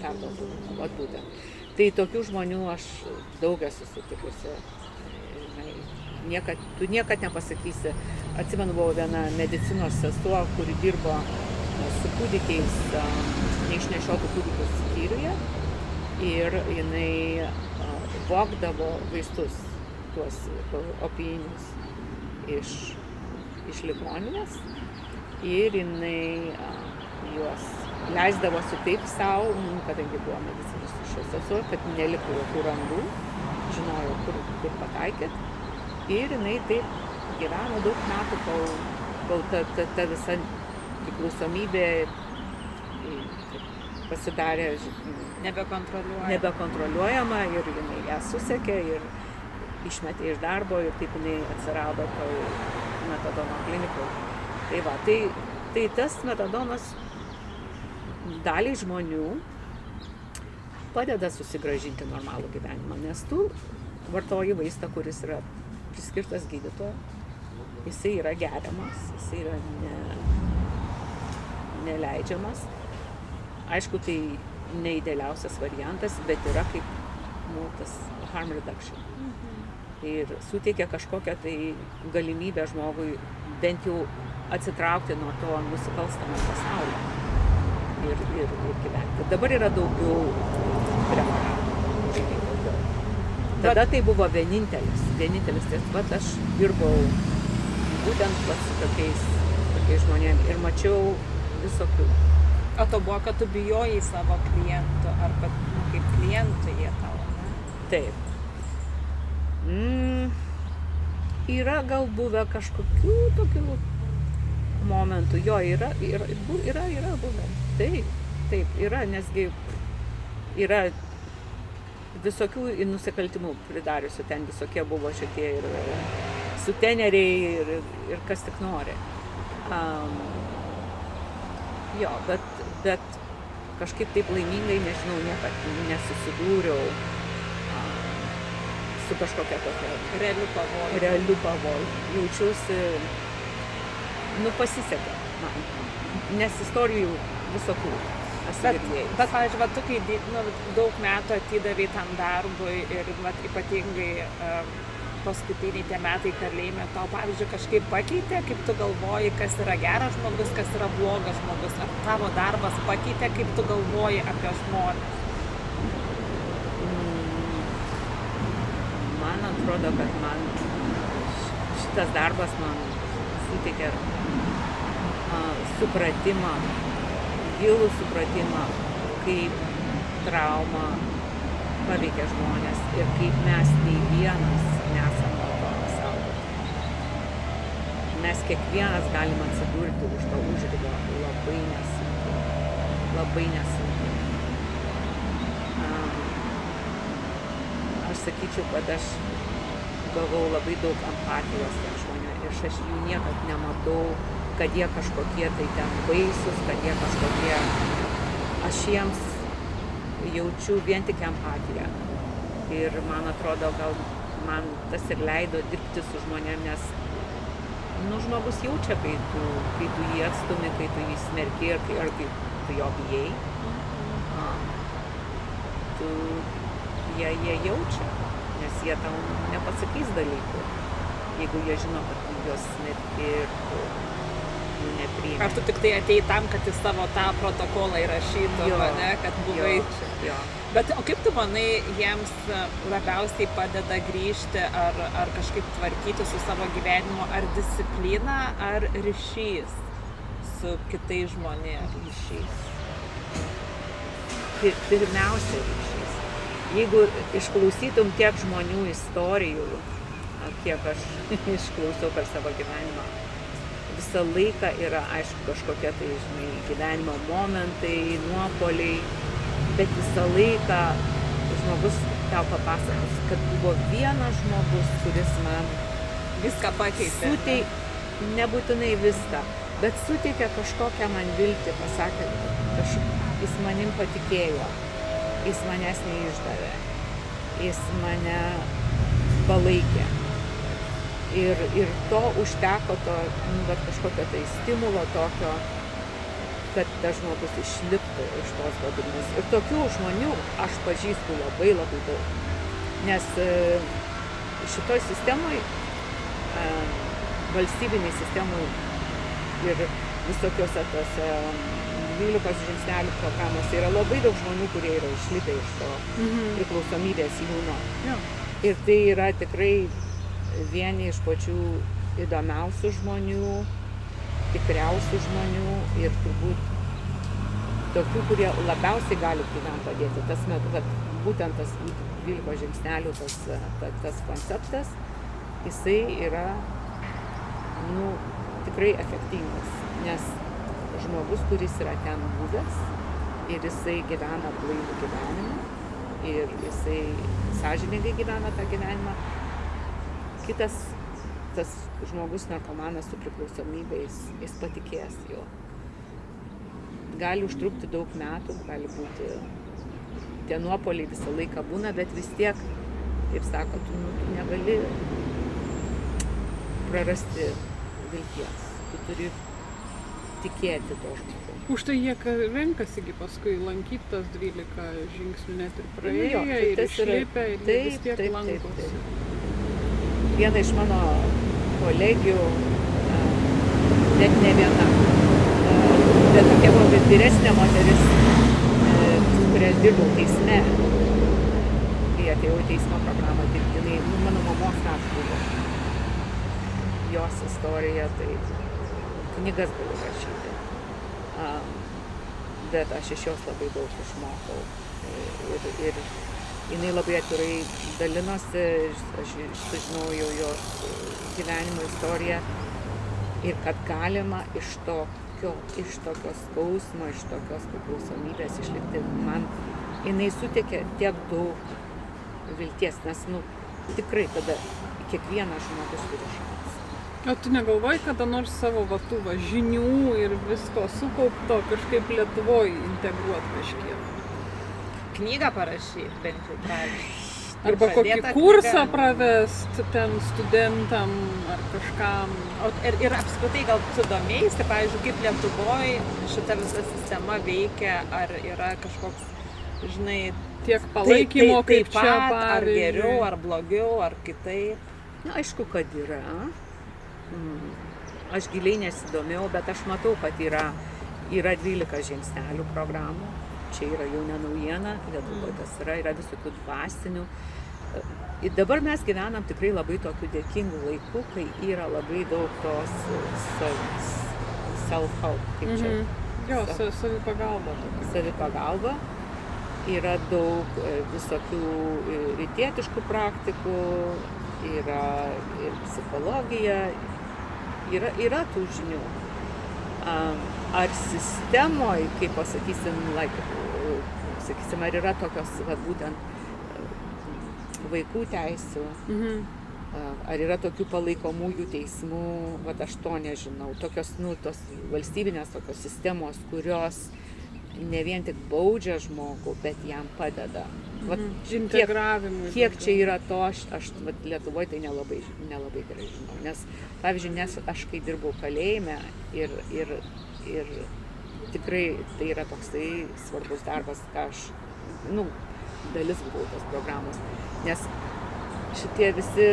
Būtent. Tai tokių žmonių aš daug esu sutikusi. Tu niekad nepasakysi. Atsimenu, buvo viena medicinos sesuo, kuri dirbo su kūdikiais, neišnešiotų kūdikių skyriuje. Ir jinai vogdavo vaistus, tuos opijinius iš ligoninės. Ir jinai juos leisdavosi taip savo, kadangi buvo medicinos sesuo, kad neliko jokių randų, žinojo, kur pataikyti. Ir jinai taip gyveno daug metų, kol ta visa priklausomybė pasidarė nebekontroliuojama ir jinai ją susekė ir išmetė iš darbo ir taip jinai atsirado toj metadono klinikoje. Tai tas metadonas daliai žmonių padeda susigrąžinti normalų gyvenimą, nes tu vartoji vaistą, kuris yra priskirtas gydytojo, jisai yra geriamas, jisai yra neleidžiamas. Aišku, tai neidealiausias variantas, bet yra kaip tas harm reduction. Ir suteikia kažkokią tai galimybę žmogui bent jau atsitraukti nuo to nusikalstamo pasaulio ir gyventi. Dabar yra daugiau preparatų. Tada tai buvo vienintelis. Tai aš dirbau būtent su tokiais žmonėmis ir mačiau visokių. O to buvo, kad tu bijojai savo klientų, ar kad kaip klientų jie tavo, ne? Taip. Yra gal buvę kažkokių tokių momentų. Jo, yra buvę. Taip, yra, nesgi yra visokių nusikaltimų pridariusių, ten visokie buvo šitie ir suteneriai ir kas tik nori. Bet kažkaip taip laimingai, nežinau, niekad nesusidūriau su kažkokia tokia realiu pavoju. Jaučiuosi, pasisekė man, nes istorijų visokių. Bet, pavyzdžiui, tu kai daug metų atidavei tam darbui ir ypatingai paskutiniai tie metai kalėjime tau, pavyzdžiui, kažkaip pakeitė, kaip tu galvoji, kas yra geras žmogus, kas yra blogas žmogus, ar tavo darbas pakeitė, kaip tu galvoji apie žmonės? Man atrodo, kad man šitas darbas man suteikė supratimą, gilų supratimą, kaip trauma paveikia žmonės ir kaip mes nei vienas nesam nuo to apsaugoti. Mes kiekvienas galim atsidurti už to užribio labai nesunkiai. Aš sakyčiau, kad aš gavau labai daug empatijos tiem žmonėm ir aš jų niekad nematau, kad jie kažkokie tai ten baisūs, kad jie kažkokie... Aš jiems jaučiu vien tik empatiją. Ir man atrodo, gal man tas ir leido dirbti su žmonėm, nes žmogus jaučia, kai tu jį atstumi, kai tu jį smerki ar kai tu jo bijai. Jie jaučia, nes jie tau nepasakys dalykų, jeigu jie žino, kad tu juos smerki ir tu nepriimi. Ar tu tik tai atėjai tam, kad į savo tą protokolą įrašytų, ne, kad buvai čia? Jo. Bet o kaip tu manai, jiems labiausiai padeda grįžti ar kažkaip tvarkyti su savo gyvenimu, ar disciplina, ar ryšys su kitais žmonėmis? Ryšys. Pirmiausia ryšys. Jeigu išklausytum tiek žmonių istorijų, kiek aš išklausau per savo gyvenimą, visą laiką yra, aišku, kažkokie tai, gyvenimo momentai, nuopoliai, bet visą laiką žmogus tau papasakos, kad buvo vienas žmogus, kuris man viską pakeitė. Nebūtinai viską, bet suteikė kažkokią man viltį, pasakė, jis manim patikėjo, jis manęs neišdavė, jis mane palaikė. Ir to užteko kažkokio tai stimulo tokio, kad tas žmogus išliptų iš tos vadinės. Ir tokių žmonių aš pažįstu labai daug. Nes šitoj sistemoj, valstybiniai sistemoj ir visokiose tose 12 žingsnelių programose yra labai daug žmonių, kurie yra išlipę iš to priklausomybės liūno. Ir tai yra tikrai vieni iš pačių įdomiausių žmonių, tikriausių žmonių ir turbūt tokių, kurie labiausiai gali kitam padėti. Tas metu, kad būtent tas 12 žingsnelių tas konceptas, jisai yra tikrai efektyvus, nes žmogus, kuris yra ten buvęs ir jisai gyvena blaivų gyvenimą ir jisai sąžiningai gyvena tą gyvenimą, kitas tas žmogus narkomanas su priklausomybė, jis patikės jo. Gali užtrukti daug metų, gali būti, tie nuopoliai visą laiką būna, bet vis tiek, kaip sako, tu negali prarasti vilties. Tu turi tikėti to žmogaus. Už tai jie renkasi paskui lankyti tas 12 žingsnių net ir praėję ir išlipę ir vis tiek lankosi. Viena iš mano kolegių, net ne viena, bet tokia buvo vyresnė moteris, su kuria dirbau teisme, kai atėjau į teismo programą dirbtinai, mano mamos tas buvo. Jos istorija, tai knygas galiu rašyti, bet aš iš jos labai daug išmokau ir jinai labai atvirai dalinosi, aš sužinojau jos gyvenimo istoriją ir kad galima iš tokio skausmo, iš tokios priklausomybės išlikti. Man jinai suteikė tiek daug vilties, nes tikrai tada kiekvienas žmogus turi šansą. O tu negalvoji kada nors savo žinių ir visko sukaupto kažkaip Lietuvoj integruoti kažkiek? Knygą parašyti, bent jau pradžiai. Arba kokį kursą pravest ten studentam ar kažkam. Ir apskritai gal tu domėjaisi, pavyzdžiui, kaip Lietuvoj šita visa sistema veikia, ar yra kažkoks, tiek palaikymo kaip čia, ar geriau, ar blogiau, ar kitaip? Na, aišku, kad yra. Aš giliai nesidomėjau, bet aš matau, kad yra 12 žingsnelių programų. Čia yra jau ne naujiena, Lietuvoje tas yra visokių dvasinių. Ir dabar mes gyvenam tikrai labai tokių dėkingų laikų, kai yra labai daug tos self-help, kaip čia. Jo, savipagalba. Savipagalba. Yra daug visokių rytietiškų praktikų, yra ir psichologija, yra tų žinių. Ar sistemoje, kaip pasakysim, ar yra tokios, būtent, vaikų teisių, ar yra tokių palaikomųjų teismų, aš to nežinau. Tokios, tos valstybinės tokios sistemos, kurios ne vien tik baudžia žmogų, bet jam padeda. Kiek čia yra to, aš Lietuvoje tai nelabai gerai žinau. Nes, pavyzdžiui, aš kai dirbau kalėjime ir tikrai tai yra toksai svarbus darbas, ką aš, dalis buvau tos programos. Nes šitie visi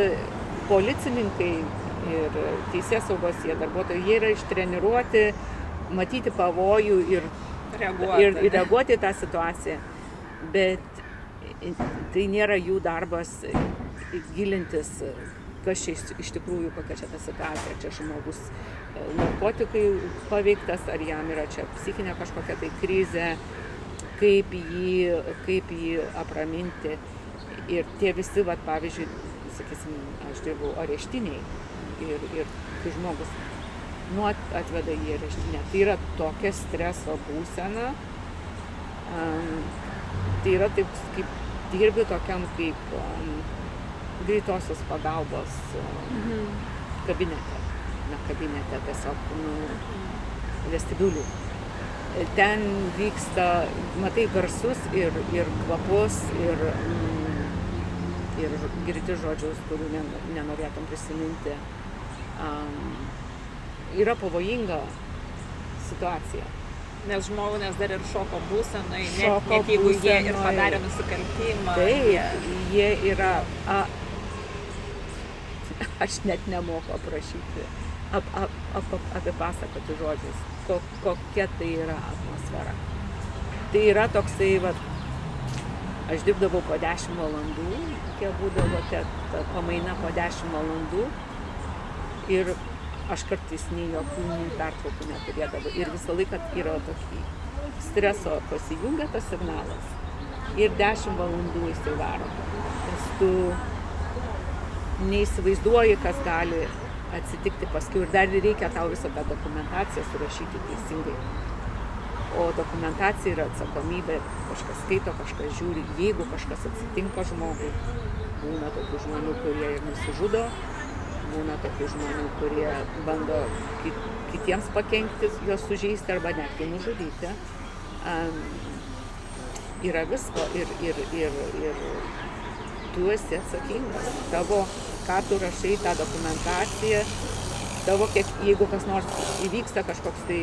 policininkai ir teisėsaugos darbuotojai, jie yra ištreniruoti, matyti pavojų ir reaguoti į tą situaciją. Bet tai nėra jų darbas gilintis, kas čia iš tikrųjų, kokia čia ta situacija, ar čia žmogus narkotikai paveiktas, ar jam yra čia psichinė kažkokia tai krizė, kaip jį apraminti. Ir tie visi, pavyzdžiui, sakysim, aš dirbau areštiniai ir kai žmogus atveda į areštinę, tai yra tokia streso būsena, tai yra taip, kaip dirbi tokiam kaip greitosios pagalbos kabinete. Kabinete tiesiog, vestibiulių. Ten vyksta, matai garsus ir kvapus ir girdi žodžius, kurių nenorėtum prisiminti. Yra pavojinga situacija. Nes dar ir šoko būsenai, net jeigu jie ir padarė nusikaltimą. Taip, jie yra, aš net nemoku aprašyti, apipasakoti žodžiais, kokia tai yra atmosfera. Tai yra toksai, aš dirbdavau po 10 valandų, kiek būdavo ta pamaina po 10 valandų ir aš kartais nei jokių pertraukų neturėdavau. Ir visą laiką yra tokį streso pasijungia tas signalas. Ir 10 valandų jisai varo. Nes tu neįsivaizduoji, kas gali atsitikti paskui. Ir dar reikia tau visą tą dokumentaciją surašyti teisingai. O dokumentacija yra atsakomybė. Kažkas skaito, kažkas žiūri. Jeigu kažkas atsitinka žmogui, būna tokių žmonių, kurie ir nusižudo. Būna tokių žmonių, kurie bando kitiems pakenkti, juos sužeisti arba netgi nužudyti. Yra visko ir tu esi atsakingas. Tavo, ką tu rašai, tą dokumentaciją, jeigu kas nors įvyksta kažkoks tai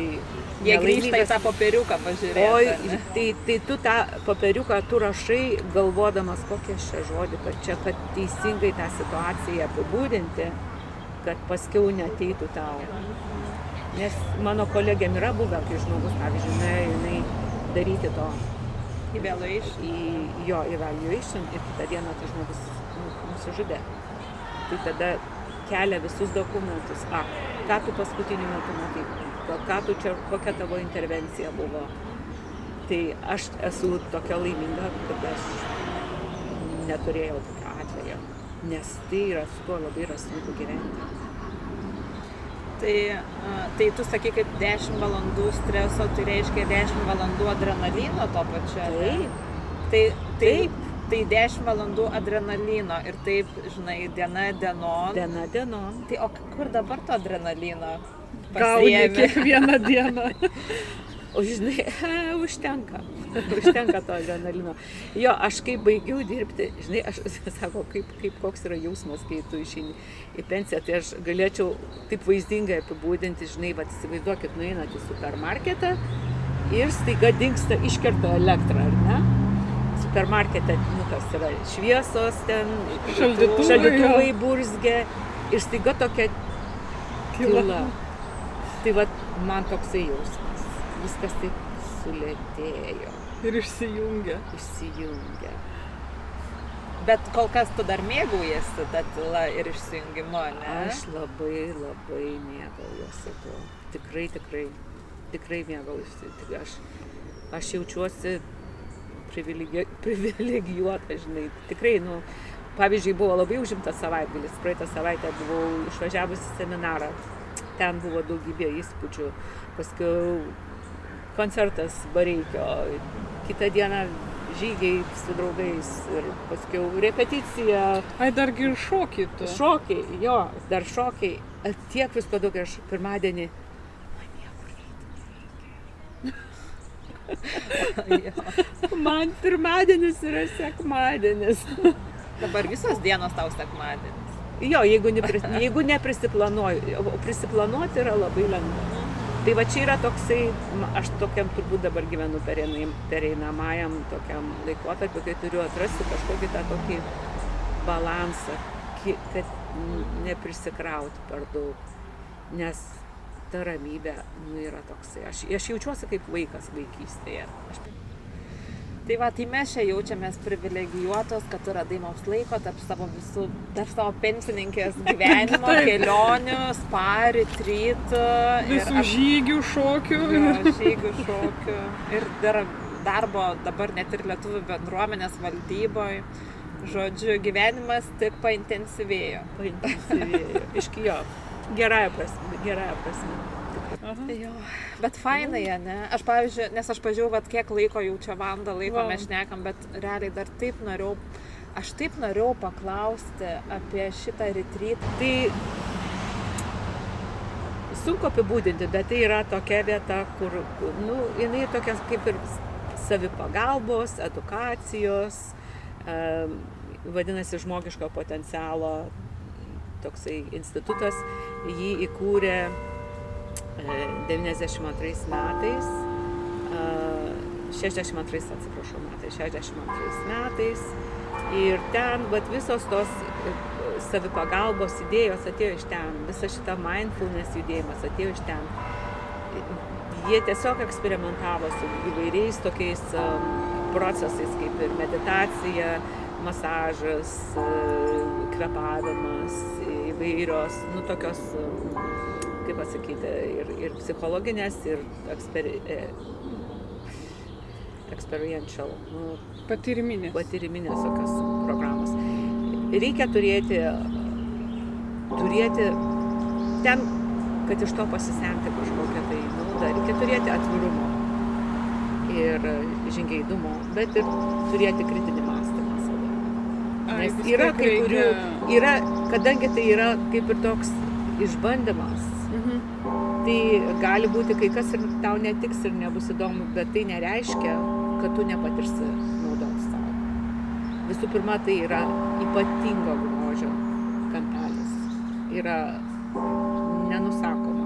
jie grįžta į tą popieriuką pažiūrėti. Tai tu tą popieriuką tu rašai, galvodamas kokią šią žodį, kad teisingai tą situaciją apibūdinti, kad paskiau neateitų tau. Nes mano kolegėm yra buvę, kai žmogus, pavyzdžiui, jinai daryti to evaluation ir kitą dieną tai žmogus nusižudė. Tai tada kelia visus dokumentus. Ką tu paskutiniu metu matai, kokia tavo intervencija buvo. Tai aš esu tokia laiminga, kad aš neturėjau tokio atvejo. Nes tai yra su tuo labai yra sunku gyventi. Tai tu sakai, kad 10 valandų streso, tai reiškia 10 valandų adrenalino to pačio. Taip. Tai 10 valandų adrenalino ir taip, žinai, diena dienon. Tai o kur dabar to adrenalino pasiėmė? Kiekvieną dieną. O žinai, užtenka to adrenalino. Jo, aš kai baigiau dirbti, žinai, aš sako, koks yra jausmas, kai tu išeini į pensiją, tai aš galėčiau taip vaizdingai apibūdinti, žinai, įsivaizduokit, nueinat į supermarketą ir staiga dingsta, iškerta elektrą, ar ne? supermarkete, kas yra šviesos ten, šaldytuvai burzgia ir staiga tokia tyla. Tai vat man toksai jausmas. Viskas taip sulėtėjo. Ir išsijungia. Bet kol kas tu dar mėgaujasi tą tylą ir išsijungimu, ne? Aš labai mėgaujuosi tuo. Tikrai mėgaujuosi. Aš jaučiuosi privilegijuota, žinai. Tikrai, pavyzdžiui, buvo labai užimtas savaitgalis. Praeitą savaitę buvau išvažiavusi seminarą. Ten buvo daugybė įspūdžių. Paskui koncertas Bareikio. Kitą dieną žygiai su draugais ir paskui repeticija. Ai, dargi ir šokiai tu. Šokiai, jo, dar šokiai. Tiek visko daug, aš pirmadienį, man niekur nereikia. Man pirmadienis yra sekmadienis. Dabar visos dienos tau sekmadienis. Jo, jeigu neprisiplanuoju, o prisiplanuoti yra labai lengva. Tai va čia yra toksai, aš tokiam turbūt dabar gyvenu pereinamajam tokiam laikotarpiu, kai turiu atrasti kažkokį tą tokį balansą, kad neprisikrauti per daug, nes ta ramybė yra toksai. Aš jaučiuosi kaip vaikas vaikystėje. Tai va, tai mes čia jaučiamės privilegijuotos, kad tu radai mums laiko tarp savo pensininkės gyvenimo, kelionių, spa, retreat. Visų žygių, šokių. Žygių, šokių. Ir darbo dabar net ir lietuvių bendruomenės valdyboje. Žodžiu, gyvenimas tik paintensyvėjo. Iški jo. Gerąja prasme. Jo, bet fainai, ne? Aš pavyzdžiui, nes aš pažiūrėjau, kiek laiko jau čia valandą laiko mes šnekam, bet realiai dar taip norėjau paklausti apie šitą retreat. Tai sunku apibūdinti, bet tai yra tokia vieta, kur, jinai tokia kaip ir savipagalbos, edukacijos, vadinasi žmogiško potencialo toksai institutas, jį įkūrė 62 metais, 62 metais ir ten visos tos savipagalbos idėjos atėjo iš ten, visa šita mindfulness judėjimas atėjo iš ten. Jie tiesiog eksperimentavo su įvairiais tokiais procesais, kaip ir meditacija, masažas, kvepavimas, įvairios, tokios, kaip pasakyti, ir psichologinės, ir experiential, patyriminės tokios programos. Reikia turėti ten, kad iš to pasisemti kažkokią tai naudą, reikia turėti atvirumo ir žingeidumo, bet ir turėti kritinį mąstymą savo. Nes yra kai kurių, kadangi tai yra kaip ir toks išbandymas, tai gali būti kai kas ir tau netiks ir nebus įdomu, bet tai nereiškia, kad tu nepatirsi naudos savo. Visų pirma, tai yra ypatingo grožio kampelis. Yra nenusakoma,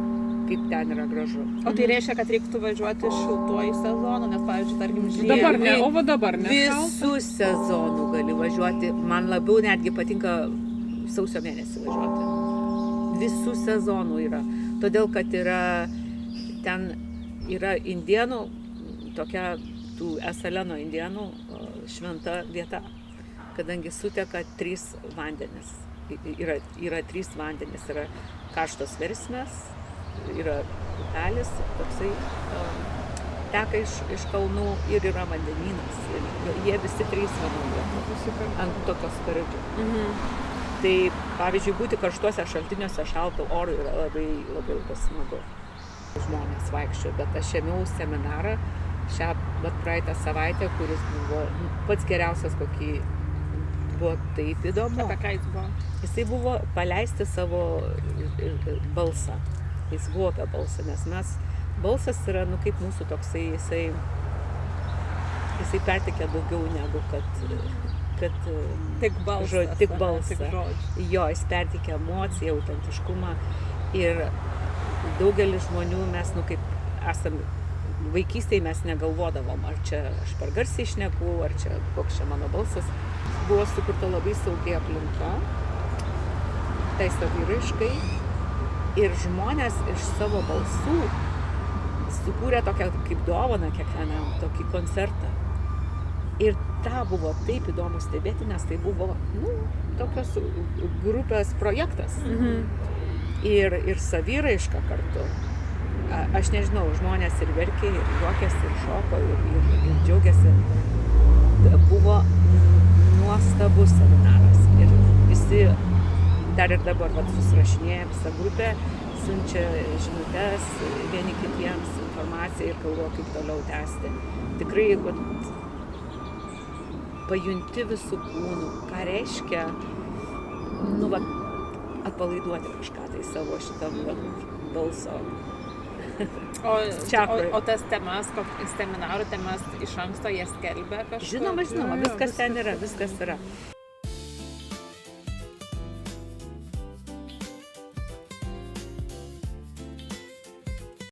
kaip ten yra gražu. O tai reiškia, kad reiktų važiuoti šiltuoju sezonu, nes, pavyzdžiui, tarkim, žiemą. Dabar ne. Visų sezonų gali važiuoti. Man labiau netgi patinka sausio mėnesį važiuoti. Visų sezonų yra. Todėl, kad ten yra indėnų, tokia tų Esaleno indėnų šventa vieta, kadangi suteka 3 vandenis. Yra 3 vandenis, yra karštos versmės, yra upelis, toksai teka iš kalnų ir yra vandenynas. Jie visi 3 vienodai ant tokios karidžių. Tai, pavyzdžiui, būti karštuose šaltiniuose šalto oro yra labai, labai smagu. Žmonės vaikščiojo, bet aš ėmiau seminarą praeitą savaitę, kuris buvo pats geriausias, kokį buvo taip įdomu. Apie ką jis buvo? Jisai buvo paleisti savo balsą. Jis buvo apie balsą, nes balsas yra, kaip mūsų toksai, jisai perteikia daugiau negu kad tik balsą. Jo, jis perteikia emociją, autentiškumą ir daugelis žmonių mes, kaip esam vaikystėje mes negalvodavom, ar čia aš per garsiai šneku, ar čia koks čia mano balsas. Buvo sukurta labai saugi aplinka, tai saviraiškai, ir žmonės iš savo balsų sukūrė tokią kaip dovaną kiekvienam, tokį koncertą. Ir tą buvo taip įdomu stebėti, nes tai buvo, tokios grupės projektas. Ir saviraiška kartu. Aš nežinau, žmonės ir verkė, ir juokėsi, ir šoko, ir džiaugiasi. Buvo nuostabus seminaras. Ir visi dar ir dabar susirašinėja, visa grupė siunčia žinutes vieni kitiems, informaciją ir galvoja, kaip toliau tęsti. Tikrai, pajunti visų kūnų, ką reiškia, atpalaiduoti kažką tai savo šitam balso. O tas temas, seminarų temas iš anksto jie skelbia kažkur? Žinoma, viskas ten yra, viskas yra.